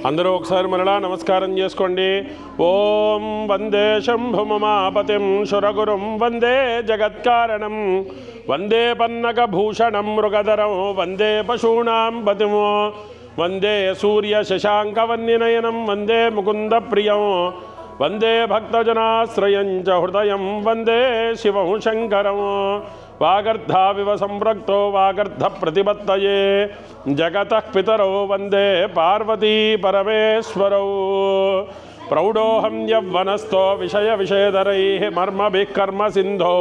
అందరూ ఒకసారి మరలా నమస్కారం చేసుకోండి. ఓం వందే శంభుమమాపతిం సురగురుం వందే జగత్కారణం వందే పన్నగభూషణం మృగధరం వందే పశూనాం పతిమో వందే సూర్య శశాంకవన్యనయనం వందే ముకుంద ప్రియం వందే భక్తజనాశ్రయం చ హృదయం వందే శివం శంకరం వాగర్ధావివ సంపృక్తో వాగర్ధ ప్రతిపత్తయే జగతః పితరో వందే పార్వతీ పరమేశ్వరౌ ప్రౌఢోహం యవ్వనస్థో విషయ విషయధరైః మర్మభిః కర్మ సింధో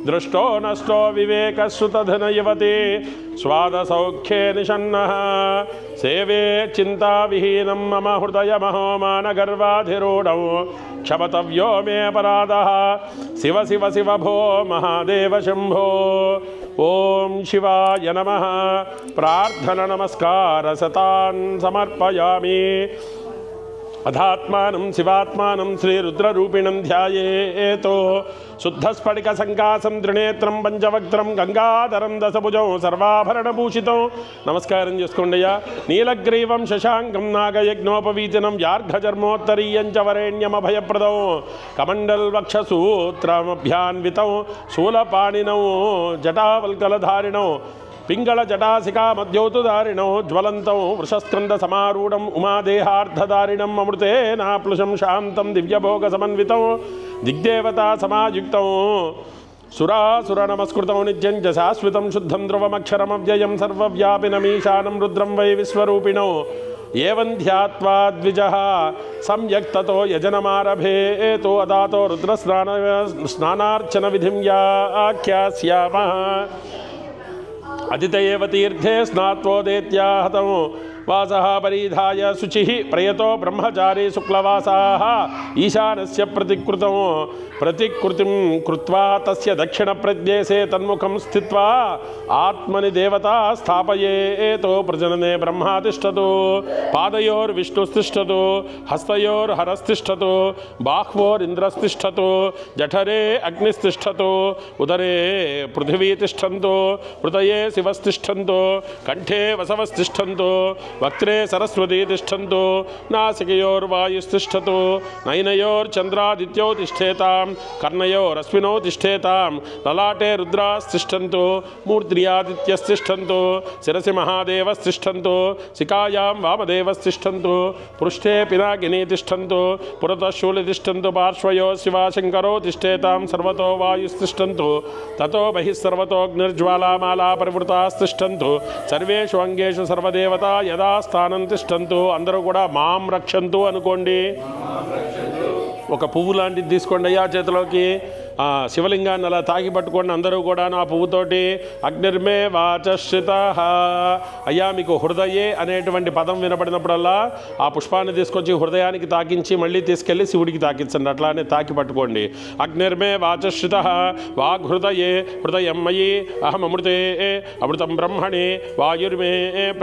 దృష్టో నష్టో వివేకసుతధన యువతి స్వాదసౌఖ్యే నిషన్నః సేవే చింతావిహీనం మమ హృదయమహోమానగర్వాధిరూఢం క్షమతవ్యో మే పరాధః శివ శివ శివ భో మహాదేవ శంభో. ఓం శివాయ నమః. ప్రార్థన నమస్కార శతాన్ సమర్పయామి. అధాత్మానం శివాత్మానం శ్రీరుద్రరూపిణం ధ్యాయేతో శుద్ధస్ఫటిక సంకాసం త్రినేత్రం పంచవక్త్రం గంగాధరం దశభుజం సర్వాభరణభూషితం. నమస్కారం చేసుకోండి అయ్యా. నీలగ్రీవం శశాంకం నాగయజ్ఞోపవీచనం యార్ఘచర్మోత్తరీయం చ వరేణ్యమభయప్రదం కమండల్వక్షసూత్రమభ్యాన్వితం శూలపాణినౌ జటావల్కలధారిణౌ పింగళ జటాసికా మధ్యోతుదారిణం జ్వలంతం వృషస్కంద సమారూఢం ఉమాదేహార్ధదారిణం అమృతేనాప్లుషం శాంతం దివ్యభోగ సమన్వితం దిగ్దేవతా సమాయుక్తం సురాసుర నమస్కృతం నిత్యం చ శాశ్వతం శుద్ధం ధ్రువమక్షరమవ్యయం సర్వవ్యాపినమీశానం రుద్రం వై విశ్వరూపిణో ఏవం ధ్యాత్వా ద్విజః సమ్యక్ తతో యజనమారభేతో అదాతో రుద్రస్నానార్చన విధిం యాఖ్యాస్యామః. అదితయేవ తీర్థే స్నాత్వోదేత్యాహతం వాసః పరిధాయ శుచిః ప్రయతో బ్రహ్మచారీ శుక్లవాసాః ఈశానస్య ప్రతికృతిం కృత్వా తస్య దక్షిణ ప్రదేశే తన్ముఖం స్థిత్వా ఆత్మని దేవతా స్థాపయేతో ప్రజననే బ్రహ్మా తిష్టతు పాదయోర్విష్ణుస్తిష్టతు హస్తయోర్హరస్తిష్టతు బాహ్వోరింద్రస్తిష్టతు జఠరే అగ్నిస్తిష్టతు ఉదరే పృథివీ తిష్టంతు హృదయే శివస్తిష్టంతు కంఠే వసవస్తిష్టంతు వక్త్రే సరస్వతీ తిష్టంతు నాసికయోర్వాయుస్తిష్టతు నయనయోర్చంద్రాదిత్యౌ తిష్టేతాం కర్ణయోరశ్వినౌ తిష్టేతాం లలాటే రుద్రాస్తిష్టంతు మూర్ధ్యాదిత్యస్తిష్టంతు శిరసి మహాదేవస్తిష్టంతు శిఖాయాం వామదేవస్తిష్టంతు పృష్ఠే పినాకినీ తిష్టంతు పురతః శూలి తిష్టంతు పార్శ్వయో శివాశంకరో తిష్టేతాం సర్వతో వాయుస్తిష్టంతు తతో బహిః సర్వతోగ్నిర్జ్వాలామాలా పరివృతాస్తిష్టంతు సర్వేషు అంగేషు సర్వదేవతా యదా స్థానం తిష్టంతు. అందరూ కూడా మాం రక్షంతు అనుకోండి. ఒక పువ్వు లాంటిది తీసుకోండి అయ్యా చేతిలోకి. శివలింగాన్ని అలా తాకి పట్టుకోండి అందరూ కూడా. ఆ పువ్వుతోటి అగ్నిర్మే వాచశ్రితః. అయ్యా మీకు హృదయే అనేటువంటి పదం వినపడినప్పుడల్లా ఆ పుష్పాన్ని తీసుకొచ్చి హృదయానికి తాకించి మళ్ళీ తీసుకెళ్ళి శివుడికి తాకించండి. అట్లానే తాకి పట్టుకోండి. అగ్నిర్మే వాచశ్రితః వాగ్హృదయే హృదయం మయి అహమృతే అమృతం బ్రహ్మణి వాయుర్మే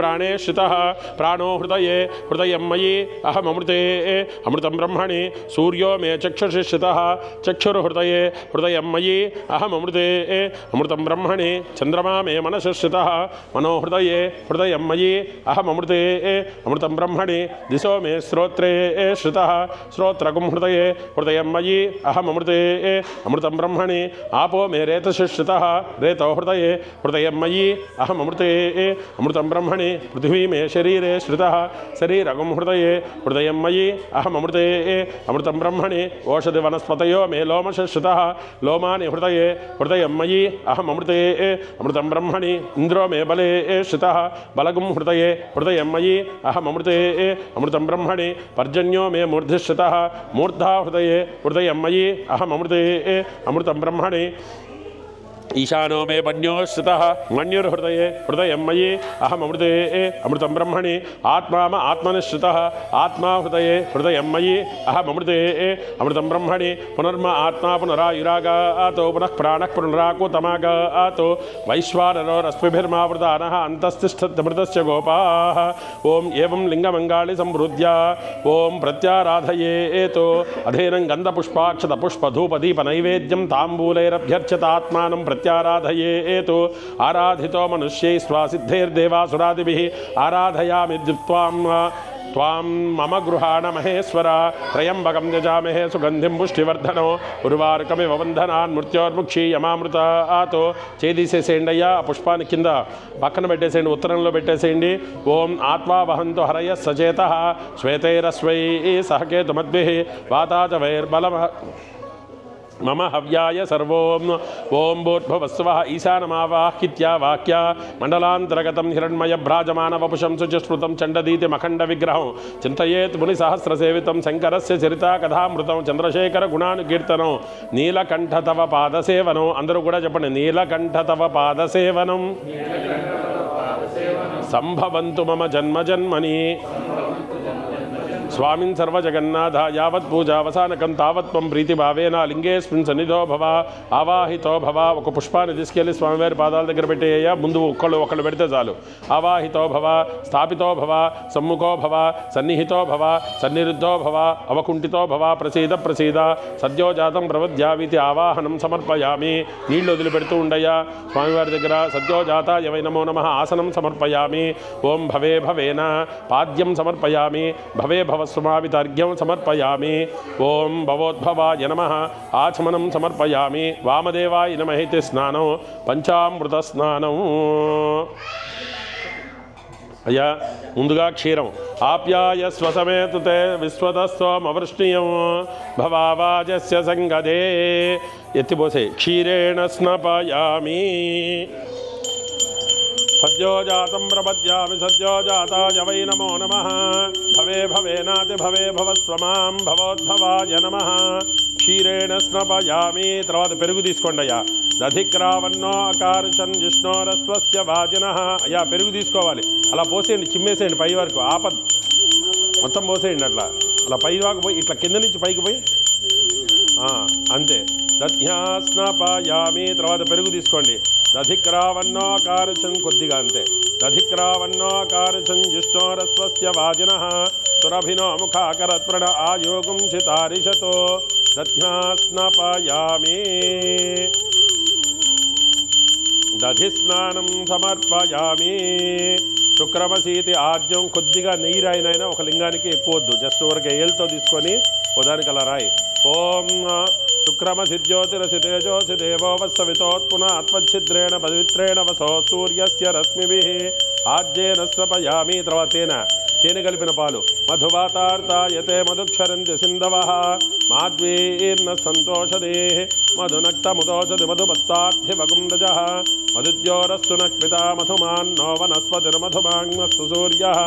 ప్రాణే శ్రితః ప్రాణో హృదయే హృదయం మయి అహమృతే అమృతం బ్రహ్మణి సూర్యో మే చక్షుషి శ్రితః చక్షుర్హృదయే హృదయం మయి అహమృతే అమృతం బ్రహ్మణి చంద్రమా మే మనసు శ్రితః మనో హృదయే హృదయం మయి అహమృతే అమృతం బ్రహ్మణి దిశో మే శ్రోత్రే శ్రితః శ్రోత్రగుం హృదయే హృదయం మయి అహమృతే అమృతం బ్రహ్మణి ఆపో మే రేతసి శ్రితః రేతో హృదయే హృదయం మయి అహమృతే అమృతం బ్రహ్మణి పృథివీ మే శరీరే శ్రితః శరీరగుం హృదయే హృదయం మయి అహమృతే అమృతం బ్రహ్మణి ఓషధి వనస్పతయో మే లోమశ శ్రితః లోమాని హృదయే హృదయం మయి అహమృతే అమృతం బ్రహ్మణి ఇంద్రో మే బలే శ్రితః బలగుం హృదయే హృదయం మయి అహమృతే అమృతం బ్రహ్మణి పర్జన్యో మే మూర్ధి శ్రితః మూర్ధా హృదయే హృదయం మయి అహమృతే అమృతం బ్రహ్మణి ఈశానో మే మన్యో శ్రితః మన్యుర్హృదయే హృదయం మయి అహమృతే అమృతం బ్రహ్మణి ఆత్మామ ఆత్మనిశ్రితః ఆత్మా హృదయే హృదయం మయి అహమృతే అమృతం బ్రహ్మణి పునర్మ ఆత్మా పునరాయురాగాతో పునః ప్రాణః పునరాకూతమాగాతో వైశ్వానరో రశ్మిభిర్మావృతానః అంతస్థిష్టమృతస్య గోపాః. ఓం ఏవం లింగమంగాళి సంవృద్ధ్య ఓం ప్రత్యారాధయేతో అధేనం గంధపుష్పాక్షత పుష్పధూపదీప నైవేద్యం తాంబూలైరభ్యర్చ్యతాత్మానం ప్రత్యారాధయేతు. ఆరాధితో మనుష్యై స్వాసిద్ధైర్దేవాసురాదిభిః ఆరాధయామి ద్విత్వాం त्वां मम गृहाण महेश्वर त्रयंबकं यजामहे सुगंधिं पुष्टिवर्धनो उर्वारुकमिव बन्धनान् मृत्योर्मुक्षीयमामृतातो చేసేసేయండి అయ్యా. ఆ పుష్పాన్ని కింద పక్కన పెట్టేసేయండి, ఉత్తరంలో పెట్టేసేయండి. ఓం ఆత్మా వహంతు హరయ సచేత శ్వేతైరస్వై సహకేతుమద్భిః వాతాచ వైర్బలమ మమ హవ్యాయ సర్వోం ఓం భూర్భువస్సువః ఈశానమావాహ్యిత్యా వాక్య మండలాంతర్గతం హిరణ్మయ భ్రాజమాన వపుషం శుచిస్మృతం చండదీతి మఖండ విగ్రహం చింతయేత్ ముని సహస్రసేవితం శంకరస్య చరితా కథామృతం చంద్రశేఖర గుణానుకీర్తనం నీలకంఠ తవ పాదసేవనం. అందరూ కూడా చెప్పండి, నీలకంఠ తవ పాదసేవనం సంభవంతు మమ జన్మ జన్మని. స్వామిన్ సర్వజగన్నాథ యావత్ పూజావసానకం తావత్వం ప్రీతిభావేన లింగేస్మిన్ సన్నిధో భవ ఆవాహితో భవ. ఒక పుష్పాన్ని తీసుకెళ్లి స్వామివారి పాదాల దగ్గర పెట్టేయ్యా. ముందు ఒకళ్ళు పెడితే చాలు. ఆవాహితో భవ స్థాపితో భవ సమ్ముఖో భవ సన్నిహితో భవ సన్నిరుద్ధో భవ అవకుంఠితో భవ ప్రసీద ప్రసీద సద్యోజాతం ప్రవద్యావితి ఆవాహనం సమర్పయామి. నీళ్లు వదిలిపెడుతూ ఉండయ్యా స్వామివారి దగ్గర. సద్యోజాతాయ వై నమో నమః ఆసనం సమర్పయామి. ఓం భవే భవేన పాద్యం సమర్పయామి. భవే భవస్వమావితార్ఘ్యం సమర్పయామి. ఓం భవోద్భవాయ నమః ఆచమనం సమర్పయామి. వామదేవాయ నమః ఇతి స్నానం పంచామృత స్నానం. అయ్యా ముందుగా క్షీరం ఆప్యాయ స్వసమేతుతే విశ్వతస్వమవృష్ణీయం భవావాజస్య సంగదే. ఎత్తిపోసే క్షీరేణ స్నపయామి. సద్యోజాతం ప్రపద్యామి సద్యోజాతాయ వై నమో నమః. భవే భవేనాతి భవే భవస్వమాం భవోద్భవాయ నమః. క్షీరేణ స్నపయామి. తర్వాత పెరుగు తీసుకోండి అయ్యా. దధిక్రావన్నో అకారుషన్ జిష్ణోరస్వస్య వాజినః. అయ్యా పెరుగు తీసుకోవాలి. అలా పోసేయండి, చిమ్మేసేయండి పై వరకు. ఆపద్ మొత్తం పోసేయండి. అలా పై వరకు పోయి ఇట్లా కింద నుంచి పైకి పోయి అంతే. దధ్యాస్నపయామి. తర్వాత పెరుగు తీసుకోండి. దధిక్రావన్నోకారుచన్ కొద్దిగా అంతే. దధిక్రావన్నోకారుచన్ జిష్ణోరస్వస్య వాజినః సురభినో ముఖాకరత్ప్రణ ఆయోగం చితారిషతో దధ్యాస్నపయామి. దధిస్నానం సమర్పయామి. శుక్రమసీతి ఆజ్యం. కొద్దిగా నెయ్యి రాయినైనా ఒక లింగానికి ఎక్కువ వద్దు, జస్ట్ వరకు ఏళ్ళతో తీసుకొని ఉదానికి అలా రాయి. ఓం శుక్రమసిజ్యోతిరసి తేజోసి దేవో వత్సవితోత్పున ఆత్మఛిద్రేణ పవిత్రేణ వసో సూర్యస్య రశ్మిభిః ఆజ్యేన స్నపయామి. తర్వాత తేనె కలిపిన పాలు. మధువాతార్తాయతే మధుక్షరంతి సింధవః మాధ్వీర్న సంతోషదేః మధునక్తముదోషది మధుమత్తార్థివగుండజః మధుద్యోరస్తు నక్పితా మధుమాన్నో వనస్పతిర్మధుమాంగస్తు సూర్యః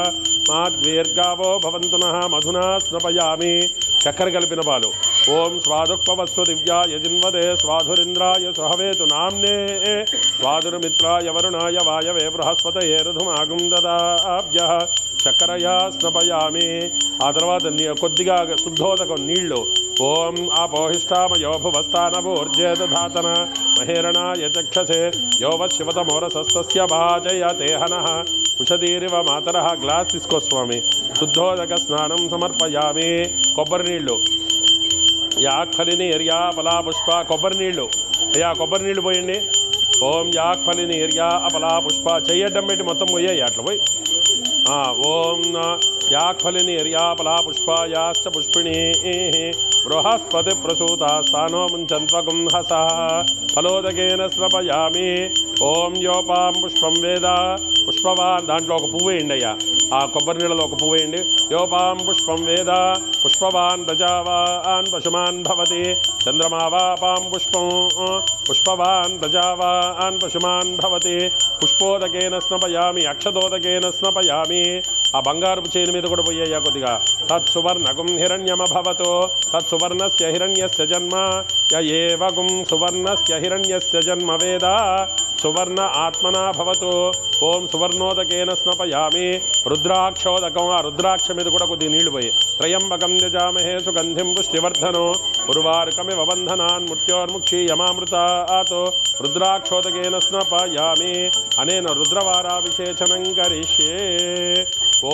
మాధ్వీర్గావో భవంతు నః మధునా స్నపయామి. చక్కెర కలిపిన పాలు. ఓం స్వాదుక్పవస్వ దివ్యాయ జిన్వదే స్వాధురింద్రాయ సుహవేతు నామ్నే స్వాధుర్మిత్రాయ వరుణాయ వాయవే బృహస్పతయే ఋధుమాగుం దదాభ్యః. చక్కెరయా స్నపయామి. ఆ తర్వాత కొద్దిగా శుద్ధోదకం నీళ్లు. ఓం ఆపోహిష్టామయో భువస్థానభూర్జే దధాతన మహేరణాయ చక్షసే యోవశివతమోరసస్తస్య భాజయతే హనః కుషదీరివ మాతరః. గ్లాస్ తీసుకో స్వామి. శుద్ధోదక స్నానం సమర్పయామి. కొబ్బరి నీళ్లు. యాక్ఫలిని ఎర్యా అపలా పుష్ప. కొబ్బరి నీళ్లు అయ్యా, కొబ్బరి నీళ్లు పోయండి. ఓం యాక్ఫలిని ఎర్యా అపలా పుష్ప. చెయ్యడ్డం పెట్టి మొత్తం పోయాయి అట్లా పోయి. ఓం యాక్ఫలిని ఎర్యాపలా పుష్పాయాశ్చ పుష్పిణీ బృహస్పతి ప్రసూతా స్థానో ముంచంత్వగుంహసః ఫలోదకేన స్నపయామి. ఓం యోపాం పుష్పం వేద పుష్పవాన్. దాంట్లో ఒక పువ్వు వేయండి అయ్యా. ఆ కొబ్బరి నీళ్ళలో ఒక పువ్వు వేయండి. యోపాం పుష్పం వేద పుష్పవాన్ ప్రజావాన్ పశుమాన్ భవతి. చంద్రమావాపాం పుష్పం పుష్పవాన్ ప్రజావాన్ పశుమాన్ భవతి. పుష్పోదకేన స్నపయామి. అక్షతోదకేన స్నపయామి. ఆ బంగారు చేను మీద కూడా పోయ్యా కొద్దిగా. తత్సువర్ణగుం హిరణ్యమభవతో తత్సువర్ణస్య హిరణ్యస్య జన్మ ఏవగుం సువర్ణస్య హిరణ్యస్య జన్మ వేద సువర్ణ ఆత్మనా భవతు. ఓం సువర్ణోదకేన స్నపయామి. రుద్రాక్షోదకం. ఆ రుద్రాక్ష మీద కూడా కొద్దిగా నీళ్లు పోయి. త్రయంబకం యజామహే సుగంధిం పుష్టివర్ధనో ఉర్వారుకమివ బంధనాన్ మృత్యోర్ముక్షీయమామృతాతో రుద్రాక్షోదకేన స్నపయామి. అనేన రుద్రవారాభిషేచనం కరిష్యే.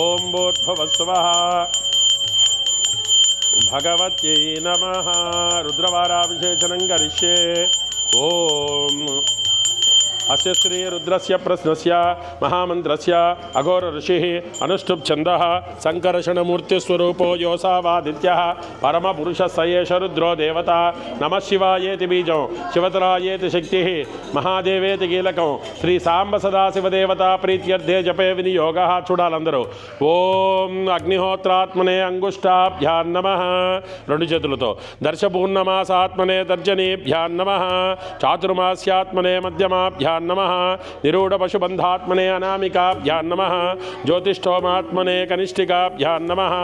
ఓం భూర్భువస్సువః భగవత్యై నమః. రుద్రవారాభిషేచనం కరిష్యే. ఓం अस्य श्री रुद्रस्य प्रश्नस्य महामंत्रस्य अघोर ऋषिः अनुष्टुप् छन्दः संकर्षणमूर्तिस्वरूपो योऽसावादित्यः परमपुरुषः स एष रुद्रो देवता नमः शिवायेति बीजं शिवतरायेति शक्तिः महादेवेति कीलकं श्री सांब सदाशिवदेवता प्रीत्यर्थे जपे विनियोगः చూడాలందరూ ఓం అగ్నిహోత్రాత్మనే అంగుష్టాభ్యాం నమః రెండు చేతులతో దర్శపూర్ణమాసాత్మనే తర్జనీభ్యాం నమః చాతుర్మాస్యాత్మనే మధ్యమాభ్యాం నమః నిరూఢ పశుబంధాత్మనే అనామికాభ్యాం నమః జ్యోతిష్ఠోమాత్మనే కనిష్ఠికాభ్యాం నమః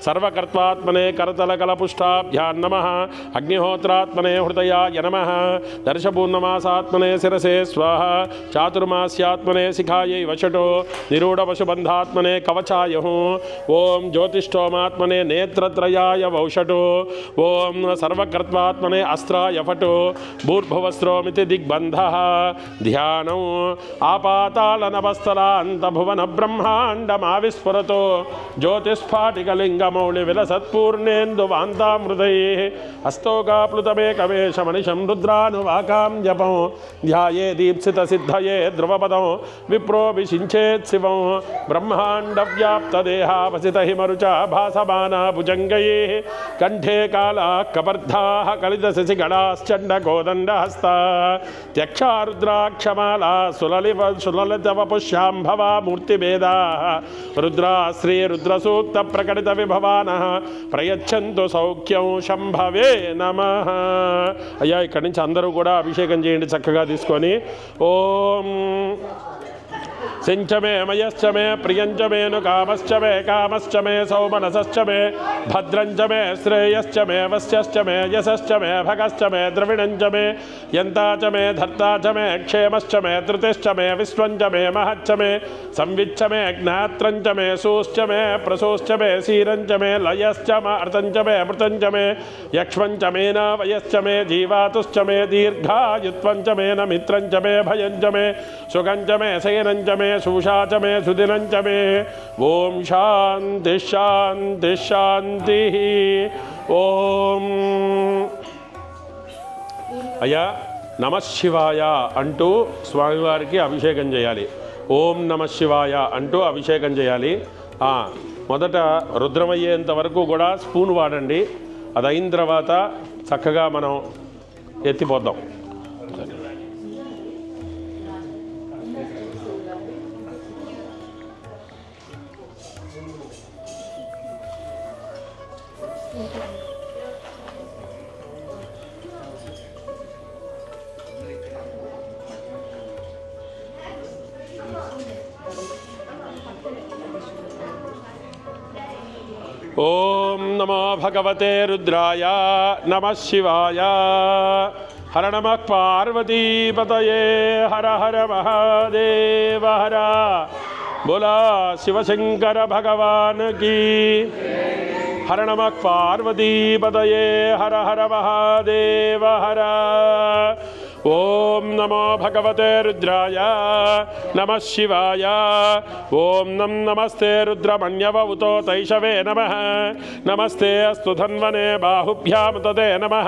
సర్వకర్త్వాత్మనే కరతలకలపుష్టాభ్యాం నమః అగ్నిహోత్రాత్మనే హృదయాయ నమః దర్శపూర్ణమాసాత్మనే శిరసే స్వాహ చాతుర్మాస్యాత్మనే శిఖాయై వశటో నిరూఢ పశుబంధాత్మనే కవచాయ ఓం జ్యోతిష్ఠోమాత్మనే నేత్రత్రయాయ వౌషటో ఓం సర్వకర్త్వాత్మనే అస్త్రాయ ఫటో భూర్భువస్రోమితి దిగ్బంధః ధ్యానం ఆపాతాళనభస్థలాంత భువన బ్రహ్మాండమావిస్ఫురతో జ్యోతిస్ఫాటికలింగమౌళి విలసత్పూర్ణేందువాంతామృతైః హస్తోకాప్లుతమేకవేషమనిశం రుద్రానువాకాం జపం ధ్యాయే దీప్సితసిద్ధయే ధ్రువపదం విప్రోభిషించేత్ శివం బ్రహ్మాండవ్యాప్తదేహావసితహిమరుచా భాసమానా భుజంగైః కంఠే కాళాः కపర్ధాः కలితశశిగళాశ్చండకోదండహస్తా త్యక్షారుద్రాక్షమాలా సులలితవపుష్యాంభవా మూర్తిభేదాः రుద్రా శ్రీ రుద్రసూక్త ప్రకటిత విభవానః ప్రయచ్చంతు సౌఖ్యం శంభవే నమః. అయ్యా ఇక్కడి నుంచి అందరూ కూడా అభిషేకం చేయండి చక్కగా తీసుకొని. ఓం सिंच मे मयश्च मे प्रियंच मे नु कामश्च मे सौमनसश्च मे भद्रंच मे श्रेयश्च मे वस्यश्च मे यशश्च मे भगश्च मे द्रविणंच मे यंता च मे धर्ता च मे क्षेमश्च मे धृतिश्च मे विश्वंच मे महच्च मे संविच्च मे ज्ञात्रंच मे सूश्च मे प्रसूश्च मे सीरंच मे लयश्च अर्थंच मे अमृतंच मे यक्ष्मंच मे न वयश्च मे जीवातुश्च मे दीर्घायुत्वंच मे न मित्रंच मे भयंच मे सुखंच मे शयनंच मे सुषाच मे सुदिनंच मे. ओम शांति शांति शांति. ओम అయ్యా నమః శివాయ అంటూ స్వామివారికి అభిషేకం చేయాలి. ఓం నమః శివాయ అంటూ అభిషేకం చేయాలి. మొదట రుద్రమయ్యేంత వరకు కూడా స్పూన్ వాడండి. అది అయిన తర్వాత చక్కగా మనం ఎత్తిపోద్దాం. ओम नमो भगवते रुद्राय नमः शिवाय. हर नमः पार्वतीपतये हर हर महादेव हर. बोला शिवशंकर भगवान की. हर नमः पार्वतीपतये हर हर महादेव हर. ओम नमो भगवते रुद्राय नमः शिवाय. ओम नमस्ते रुद्रमण्यवउतो तैषवे नमः. नमस्ते अस्तु धन्वने बाहुभ्यां तते नमः.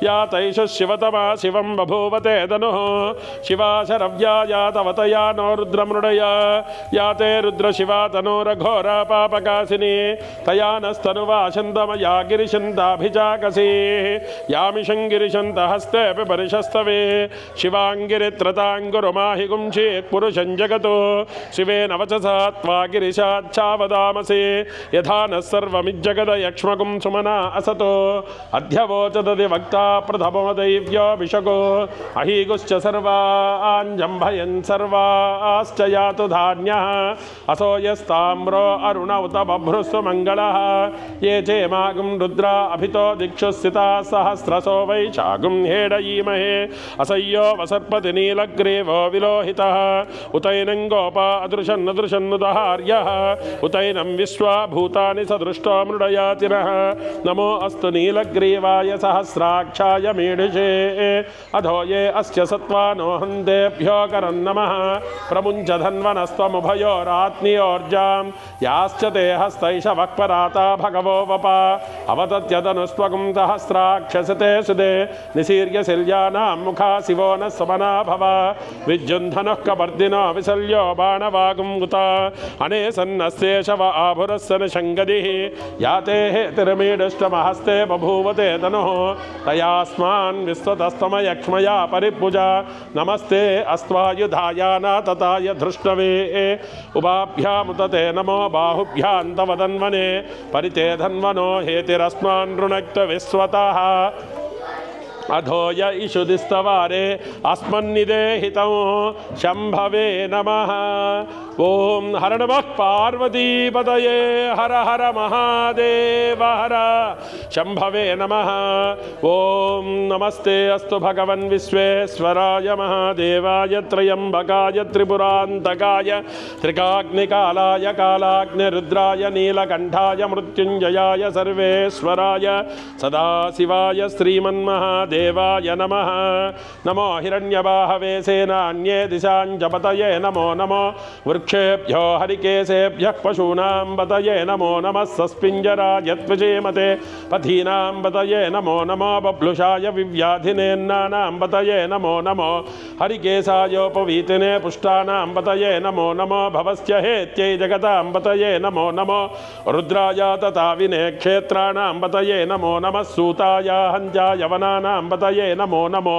या तैष शिवतमा शिवं बभूवते तनुः. शिवा शरव्या या तवतया नो रुद्रमृडया. या ते रुद्रशिवा तनोरघोरा पापकासिनी. तया नस्तनुवाशन्तमया गिरिशन्ताभिजाकसी. यामिषं गिरिशन्तहस्तेऽपि परिशस्तवे. शिवांगिरित्रतांगुरुमाहि गुंशी पुरुषं जगतो. शिवेन वचसा त्वा गिरिशाच्छावदामसि. यथा न सर्वमिज्जगदयक्ष्मकुं सुमना असतो. अध्यवोचदति वक्ता प्रथमो दैव्योऽभिषको. अहीगुश्च सर्वाञ्जम्भयन् सर्वाश्च यातु धान्यः. असो यस्ताम्रो अरुण उत बभ्रुस्तु मङ्गलः. ये चेमागुं रुद्रा अभितो दिक्षु स्थिता सहस्रसो वैशागुं हेडयीमहे. असह्यो वसर्पति नीलग्रीवो विलोहितः. उतैनं गोपा अदृशन्नदृशन्नुदहार्यः. उतैनं विश्वा भूतानि सदृष्टो मृडयातिनः. नमो अस्तु नीलग्रीवाय सहस्राक्षाय मीढुषे. अधो ये अस्य सत्त्वानो हन्तेभ्यो करं नमः. प्रमुञ्च धन्वनस्त्वमुभयोरात्नीयोर्जां. याश्च ते हस्तैष वक्पराता भगवो वपा. अवतत्यदनुस्त्वगुं सहस्राक्षसते सुदे. निशीर्य शिल्यानां मुखा शिवो न समना भव विद्युन्धनः कपर्दिनो विशल्यो बाणवागुंगुता अने सन्नस्ते शव आभुरस्सन शङ्गदिः याते हेतिरमीडष्टमहस्ते बभूवते तनुः तयास्मान् विश्वतस्तमयक्ष्मया परिभुजा नमस्ते अस्त्वायुधायाना तताय धृष्णवे उभाभ्यामुतते नमो बाहुभ्यान्तवदन्वने परिते धन्वनो हेतिरस्मान् ऋणक्त विश्वतः अधोय इषुदिस्तवारे अस्मन्निदेहितं शम्भवे नमः ओम हर नमः पार्वतीपतये हर हर महादेव हर शम्भवे नमः ओम नमस्ते अस्तु भगवन् विश्वेश्वराय महादेवाय त्र्यम्बकाय त्रिपुरान्तकाय त्रिकाग्निकालाय कालाग्निरुद्राय नीलकण्ठाय मृत्युञ्जयाय सर्वेश्वराय सदाशिवाय श्रीमन्महादेवाय नमः नमो हिरण्यबाहवे सेनान्ये दिशां च पतये नमो नमो वृक्षेभ्यो हरिकेशेभ्यः पशूनां पतये नमो नमः सस्पिञ्जराय त्वजेमते पथीनां पतये नमो नमो बब्लुषाय विव्याधिनेन्नानां पतये नमो नमो हरिकेशायोपवीतिने पुष्टानां पतये नमो नमो भवस्य हेत्यै जगतां पतये नमो नमो रुद्राय तताविने क्षेत्राणां पतये नमो नमः सूताय हञ्जाय वनानां पतये नमो नमो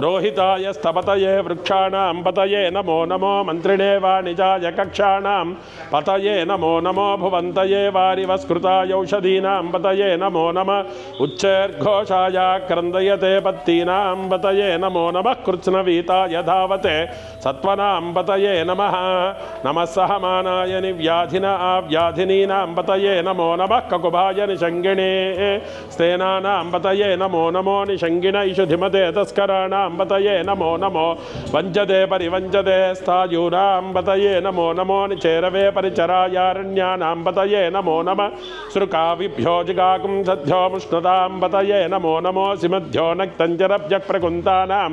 रोहिताय स्थपतये वृक्षाणां पतये नमो नमो मन्त्रिणे वाणिजाय कक्षाणां पतये नमो नमो भुवन्तये वारिवस्कृताय औषधीनां पतये नमो नमः उच्चैर्घोषाय क्रन्दयते पत्तीनां पतये नमो नमः कृत्स्नवीताय धावते सत्त्वनां पतये नमः नमः सहमानाय निव्याधिनीनां पतये नमो नमः ककुभाय निषङ्गिणे स्तेनानां पतये नमो नमो निषङ्गिण इषुधिमते तस्कराणां पतये नमो नमो वञ्चते परिवञ्चते स्थायूनां पतये नमो नमो निचेरवे परिचरायारण्यानां पतये नमो नमः श्रुकाविभ्यो जिगाकुं सद्भ्यो मुष्णुतां पतये नमो नमो सिमध्यो नक्तञ्जरभ्यप्रकुन्तानां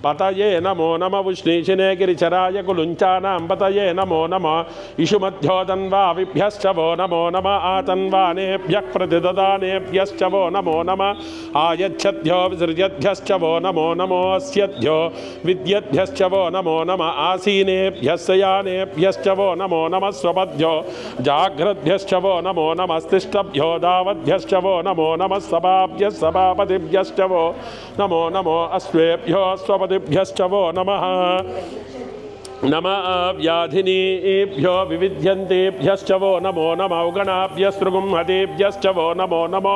पतये नमो नमः उष्णीशिने गिरिचराय कुलुञ्चानां पतये नमो नमः इषुमध्यो तन्वाविभ्यश्च वो नमो नमः आतन्वानेभ्यः प्रतिददानेभ्यश्च वो नमो नमः आयच्छद्भ्यो विसृज्यद्भ्यश्च वो नमो नमो अस्यद्भ्यो विद्यद्भ्यश्च वो नमो नमः आसीनेभ्यश्च यानेभ्यश्च वो नमो नमः स्वपद्भ्यो जाग्रद्भ्यश्च वो नमो नमस्तिष्ठभ्यो दावद्भ्यश्च वो नमो नमः सभाभ्यः सभापतिभ्यश्च वो नमो नमो अश्वेभ्यो स्वपतिभ्यश्च वो नमः नमः व्याधिनीभ्यो विविध्यन्तेभ्यश्च वो नमो नमः उगणाभ्यस्तृगुंहतेभ्यश्च वो नमो नमो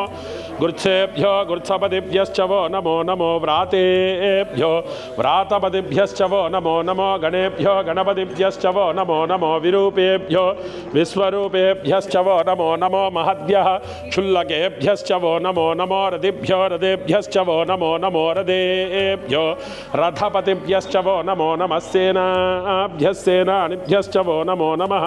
गुर्त्सेभ्यो गुर्त्सपतिभ्यश्च वो नमो नमो व्रातेभ्यो व्रातपतिभ्यश्च वो नमो नमो गणेभ्यो गणपतिभ्यश्च वो नमो नमो विरूपेभ्यो विश्वरूपेभ्यश्च वो नमो नमो महद्भ्यः क्षुल्लकेभ्यश्च वो नमो नमो रथिभ्यो रथेभ्यश्च वो नमो नमो रथेभ्यो रथपतिभ्यश्च वो नमो नमः सेनानिभ्यश्च वो नमो नमः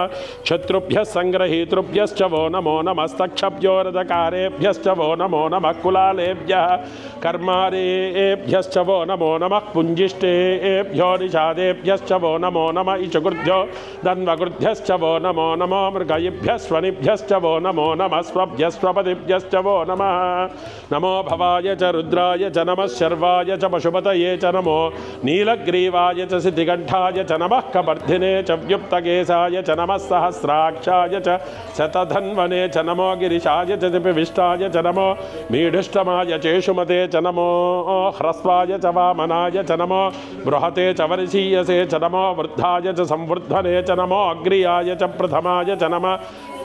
शत्रुभ्यः संग्रहीतृभ्यश्च वो नमो नमस्तक्षभ्यो रथकारेभ्यश्च वो नमो नमः कुलालेभ्यः कर्मारेभ्यश्च वो नमो नमः पुञ्जिष्टेभ्यो निषादेभ्यश्च वो नमो नमः इचकृभ्यो दन्वकृभ्यश्च वो नमो नमो मृगयिभ्यः स्वनिभ्यश्च वो नमो नमः स्वभ्यस्वपतिभ्यश्च वो नमः नमो भवाय च रुद्राय च नमः शर्वाय च पशुपतये च नमो नीलग्रीवाय च सिद्धिकण्ठाय च नमः कपर्धिने च व्युक्तकेशाय च नमः सहस्राक्षाय च शतधन्वने च नमो गिरिशाय च दिपिविष्टाय च नमो मीढुष्टमाय चेषुमते च नमो ह्रस्वाय च वामनाय च नमो बृहते च वर्षीयसे च नमो वृद्धाय च संवर्धने च नमो अग्रियाय च प्रथमाय च नमः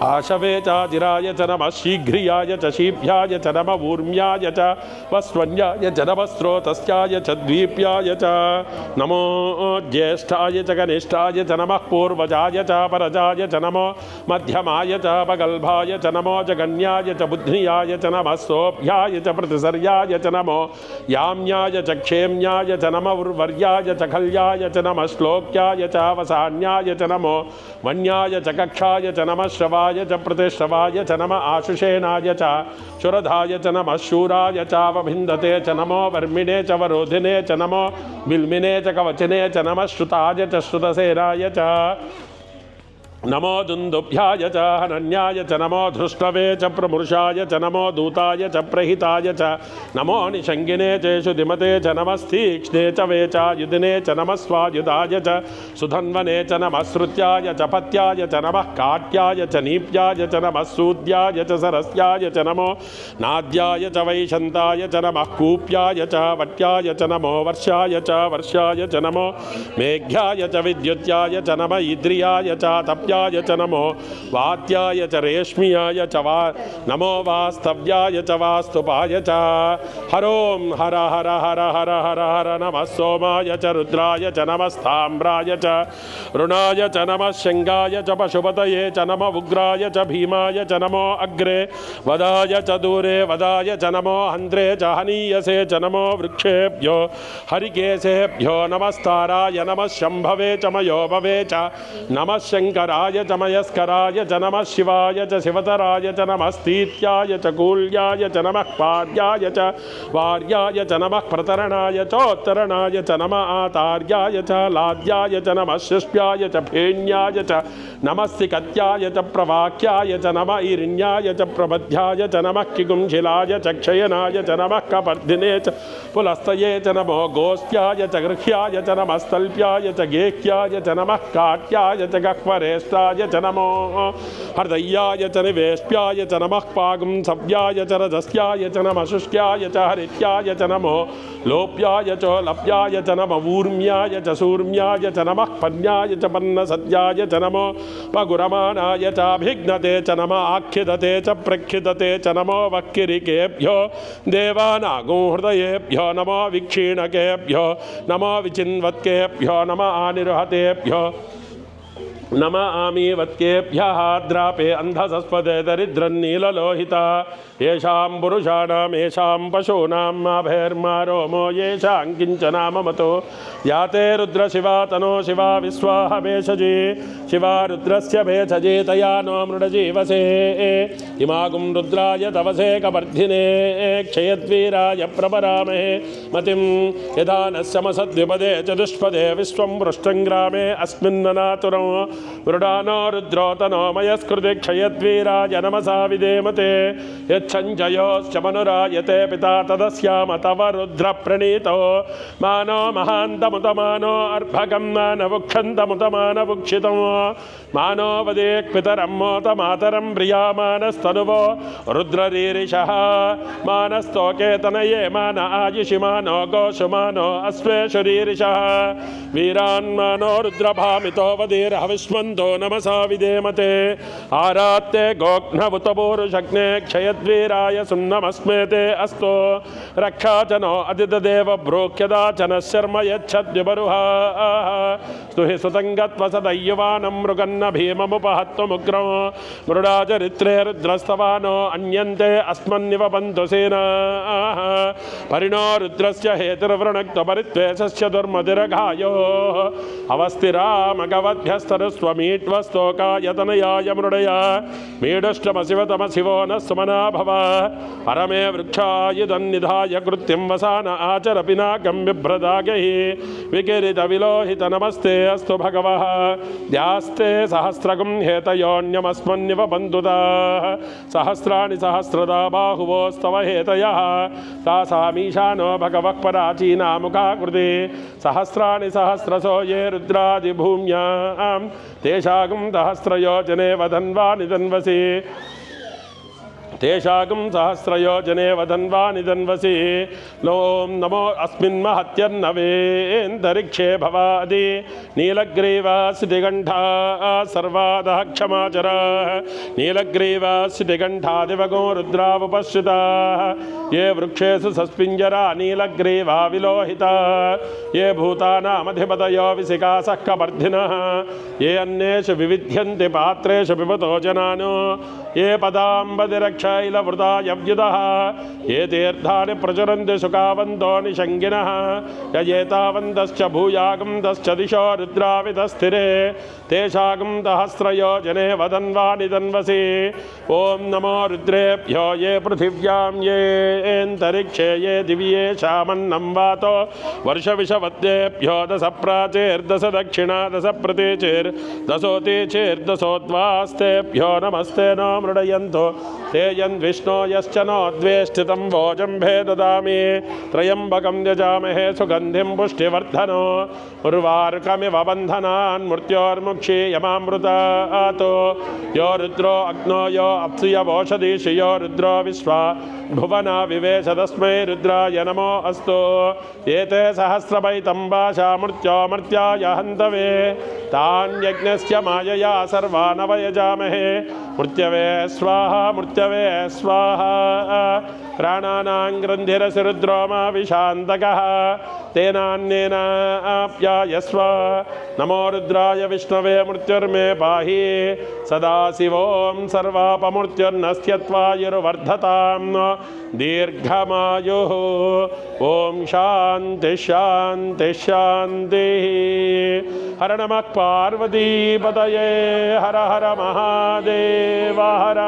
आशवे चाजिराय च नमः शीघ्रियाय च शीभ्याय च नमः ऊर्म्याय च वस्वन्याय च नमः स्रोतस्याय च द्वीप्याय च नमो ज्येष्ठाय च कनिष्ठाय च नमः पूर्वजाय च परजाय च नमो मध्यमाय च पगल्भाय च नमो जगन्याय च बुद्ध्याय च नमः सोभ्याय च प्रतिसर्याय च नमो याम्याय च क्षेम्याय च नमः उर्वर्याय च खल्याय च नमः श्लोक्याय च वसान्याय च नमो वन्याय च कक्षाय च नमः श्रवाय च प्रतिश्रवाय च नमः आशुषेणाय च शुरधाय च नमः शूराय चावभिन्दते च नमो वर्मिणे च वरोधिने च नमो बिल्मिने च कवचने च नमः श्रुताय च श्रुतसेनाय च नमो दुन्दुभ्याय च हनन्याय च नमो धृष्टवे च प्रमृषाय च नमो दूताय च प्रहिताय च नमो निषङ्गिने चेषु दिमते च नमस्तीक्ष्णे च वेचायुधिने च नमः स्वायुधाय च सुधन्वने च नमः श्रुत्याय च पत्याय च नमः काट्याय च नीप्याय च नमः सूद्याय च सरस्याय च नमो नाद्याय च वैशन्ताय च नमः कूप्याय च वट्याय च नमो वर्षाय च नमो मेघ्याय च विद्युत्याय च नमः इद्रियाय च तप्याय च नमो वात्याय च रेश्मियाय च नमो वास्तव्याय च वास्तुपाय च हरों हर हर हर हर हर हर नमः सोमाय च रुद्राय च नमस्ताम्राय च ऋणाय च नमः शंगाय च पशुपतये च नमः उग्राय च भीमाय च नमो अग्रे वदाय च दूरे वदाय च नमो हन्त्रे च हनीयसे च नमो वृक्षेभ्यो हरिकेशेभ्यो नमस्ताराय नमः शम्भवे च मयोभवे च नमः शंकराय च मयस्कराय च नमः शिवाय च शिवतराय च नमस्तीत्याय च कूल्याय च नमः पार्याय च वार्याय च नमः प्रतरणाय चोत्तरणाय च नमः आतार्याय च लाद्याय च नमः शिष्प्याय च फेण्याय च नमस्तिकत्याय च प्रवाक्याय च नमः ईरिण्याय च प्रबध्याय च नमः किगुंशिलाय च क्षयनाय च नमः कपर्दिने च पुलस्तये च नमो गोस्त्याय च गृह्याय च नमस्तल्प्याय च गेह्याय च नमः काट्याय च गह्वरेष्टाय च नमो हृदयाय च निवेश्याय च नमः पागुंसव्याय च रजस्याय च नमः शुष्क्याय च हरित्याय च नमो लोप्याय च लप्याय च नमः ऊर्म्याय च सूर्म्याय च नमः पन्याय च पन्नसत्याय च नमो पगुरमाणाय चाभिघ्नते च नमः आख्यदते च प्रख्यदते च नमो वक्किरिकेभ्यो देवानागो हृदयेभ्यो नमो विक्षीणकेभ्यो नमो विचिन्वत्केभ्यो नमः आनिर्हतेभ्यो नमः आमीवत्केभ्यः द्रापे अन्धसस्पदे दरिद्रन्नीललोहिता येषां पुरुषाणां येषां पशूनां माभैर्मा रोमो येषां किञ्चनाममतो याते रुद्रशिवा तनो शिवा विश्वाह भेषजी शिवा रुद्रस्य भेषजी तया नो मृडजीवसे इमागुं रुद्राय तवसे कवर्धिने क्षयद्वीराय प्रपरामहे मतिं यदा न समसद्विपदे चतुष्पदे विश्वं पृष्ठं ग्रामे अस्मिन्ननातुरं मृडानो रुद्रोतनो मयस्कृति क्षयद्वीराय नमसा विधेमते यच्छञ्जयोश्च मनुरायते पिता तदस्याम तव रुद्रप्रणीतो मानो महान्तमुतमानो अर्भकं मानवुक्षन्तमुतमानवुक्षितं मानो वदेक्पितरं मोत मातरं प्रियामानस्तनुवो रुद्ररीरिषः मानस्तोकेतनये मान आयुषि मानो गोषुमानो अश्वेषु रीरिषः वीरान्मानो रुद्रभामितो वदीर्हविष्मन्तो नमसा विधेमते आरात्ते गोघ्नवुतपूरुषग्ने क्षयद्वीराय सुन्नमस्मेते अस्तो रक्षा च नो अदितदेव ब्रोक्यदा च नः शर्म यच्छद्विपरुहा स्तुहि सुतङ्गत्वसदय्युवानं मृगन्न भीममुपहत्वमुग्रं मृडाचरित्रे रुद्रस्तवानो अन्यन्ते अस्मन्निव बन्धु सेनाः परिणो रुद्रस्य हेतुर्वृणक्तपरित्वेषस्य दुर्मतिरघायो अवस्थिरामगवद्भ्यस्तरुस्वमीट्वस्तोकायतनयाय मृडया मीडुष्टमशिवतमशिवो न सुमना भव परमे वृक्षायुधन्निधाय कृत्यं वसान आचर पिनाकं बिभ्रदागैः विकिरितविलोहित नमस्ते अस्तु भगवः ध्यास्ते सहस्रगं हेतयोऽन्यमस्मन्निव बन्धुताः सहस्राणि सहस्रदा बाहुवोस्तव हेतयः तासामीशानो भगवः पराचीनामुखाकृति सहस्राणि सहस्रसो ये रुद्रादिभूम्यां तेषागं सहस्रयोजने वदन्वानि धन्वसि तेषागं सहस्रयोजने वदन्वानि धन्वसि लोम नमो अस्मिन्महत्यर्नवेन्तरिक्षे भवादि नीलग्रीवासिदिगण्ठा सर्वादः क्षमाचराः नीलग्रीवासिदिगण्ठादिवगो रुद्रावुपश्रिताः ये वृक्षेषु सस्पिञ्जरा नीलग्रीवा विलोहिताः ये भूतानामधिपतयो विसिकासः कवर्धिनः ये अन्येषु विविध्यन्ति पात्रेषु पिबतो जनानो ये पदाम्बतिरक्षैलवृता यव्युदः ये तीर्थानि प्रचुरन्ति सुखावन्तो निषङ्गिनः यजेतावन्तश्च भूयागं तश्च दिशो रुद्रावितस्थिरे तेषागं सहस्रयोजने वदन्वानि तन्वसि ॐ नमो रुद्रेभ्यो ये पृथिव्यां ये अन्तरिक्षे ये दिव्ये शामन्नं वातो वर्षविषवद्येभ्यो दश प्राचेर्दश दक्षिणा दश प्रतीचेर्दशोतीचेर्दशोद्वास्तेभ्यो नमस्ते नो मृडयन्तो ते यन्विष्णो यश्च नो द्वेष्टितं भोजम्भे ददामि त्र्यम्बकं यजामहे सुगन्धिं पुष्टिवर्धनो उर्वारुकमिव बन्धनान् मृत्योर्मुक्षीयमामृतातो यो रुद्रो अग्नो यो अप्सुयवोषधीषु यो रुद्रो विश्वा भुवना विवेश तस्मै रुद्राय नमो अस्तु एते सहस्रवैतं भाषा मृत्योमर्त्याय हन्तवे तान् यज्ञस्य मायया सर्वान् वयजामहे मृत्यवे स्वाहा प्राणानां ग्रन्थिरसि रुद्रोमा विशान्तकः तेनान्येनाप्यायस्व नमो रुद्राय विष्णवे मृत्युर्मे पाहि सदाशिवों सर्वापमृत्युर्नस्य त्वायुर्वर्धतां दीर्घमायुः ॐ शान्ति शान्ति शान्तिः हर नमः पार्वतीपतये हर हर महादेव हर